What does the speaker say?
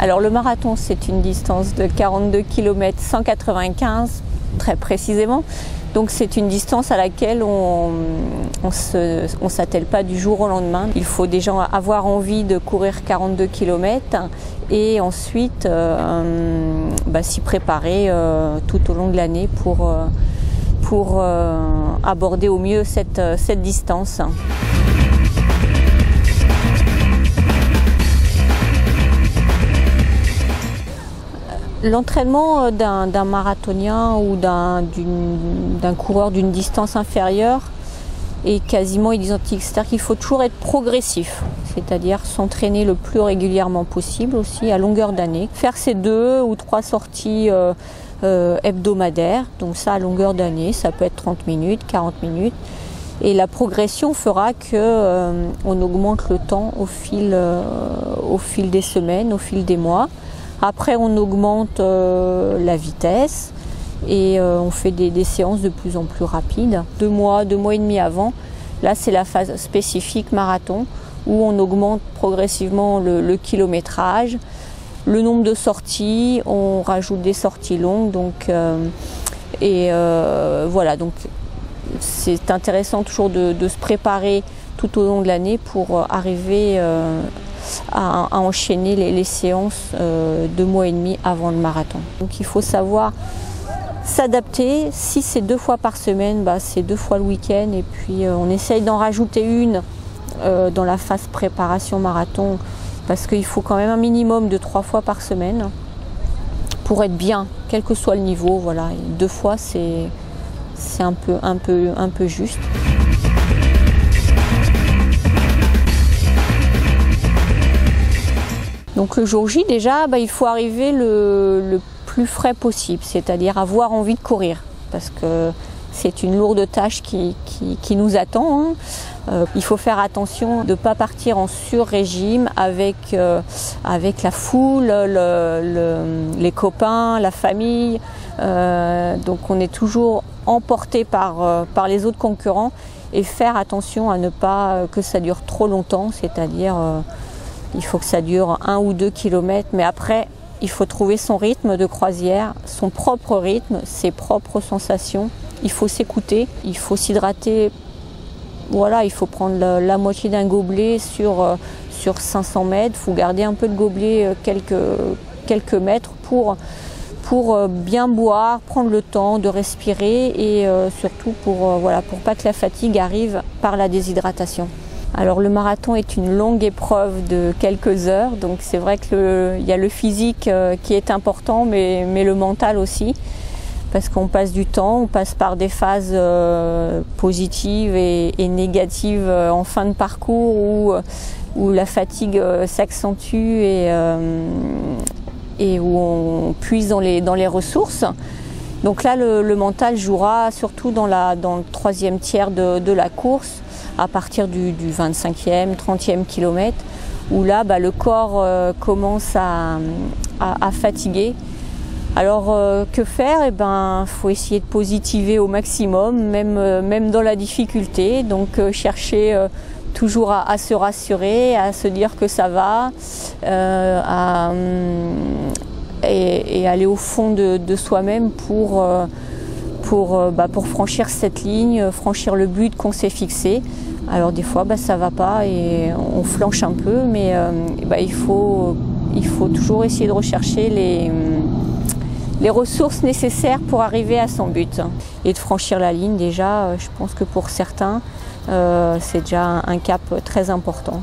Alors le marathon, c'est une distance de 42 km 195 très précisément. Donc c'est une distance à laquelle on s'attelle pas du jour au lendemain. Il faut déjà avoir envie de courir 42 km et ensuite s'y préparer tout au long de l'année pour aborder au mieux cette distance. L'entraînement d'un marathonien ou d'un coureur d'une distance inférieure est quasiment identique. C'est-à-dire qu'il faut toujours être progressif, c'est-à-dire s'entraîner le plus régulièrement possible aussi à longueur d'année. Faire ces 2 ou 3 sorties hebdomadaires, donc ça à longueur d'année, ça peut être 30 minutes, 40 minutes. Et la progression fera qu'on augmente le temps au fil des semaines, au fil des mois. Après, on augmente la vitesse et on fait des séances de plus en plus rapides. 2 mois et demi avant, là c'est la phase spécifique marathon où on augmente progressivement le kilométrage, le nombre de sorties, on rajoute des sorties longues. Voilà, donc c'est intéressant toujours de se préparer tout au long de l'année pour arriver à enchaîner les séances 2 mois et demi avant le marathon. Donc il faut savoir s'adapter. Si c'est 2 fois par semaine, c'est 2 fois le week-end et puis on essaye d'en rajouter une dans la phase préparation marathon parce qu'il faut quand même un minimum de 3 fois par semaine pour être bien, quel que soit le niveau. Voilà. Et 2 fois c'est un peu juste. Donc le jour J déjà, il faut arriver le plus frais possible, c'est-à-dire avoir envie de courir, parce que c'est une lourde tâche qui nous attend. Il faut faire attention de ne pas partir en sur-régime avec la foule, les copains, la famille. Donc on est toujours emporté par les autres concurrents et faire attention à ne pas que ça dure trop longtemps, c'est-à-dire il faut que ça dure 1 ou 2 kilomètres, mais après, il faut trouver son rythme de croisière, son propre rythme, ses propres sensations. Il faut s'écouter, il faut s'hydrater. Voilà, il faut prendre la moitié d'un gobelet sur 500 mètres. Il faut garder un peu de gobelet quelques mètres pour bien boire, prendre le temps de respirer et surtout pour pas que la fatigue arrive par la déshydratation. Alors le marathon est une longue épreuve de quelques heures, donc c'est vrai qu'il y a le physique qui est important, mais le mental aussi, parce qu'on passe du temps, on passe par des phases positives et négatives en fin de parcours où la fatigue s'accentue et où on puise dans les ressources. Donc là le mental jouera surtout dans le 3e tiers de la course, à partir du 25e, 30e kilomètre, où là le corps commence à fatiguer. Alors que faire? Faut essayer de positiver au maximum, même dans la difficulté. Donc chercher toujours à se rassurer, à se dire que ça va, et aller au fond de soi-même pour franchir cette ligne, franchir le but qu'on s'est fixé. Alors des fois ça va pas et on flanche un peu, mais il faut toujours essayer de rechercher les ressources nécessaires pour arriver à son but. Et de franchir la ligne déjà, je pense que pour certains c'est déjà un cap très important.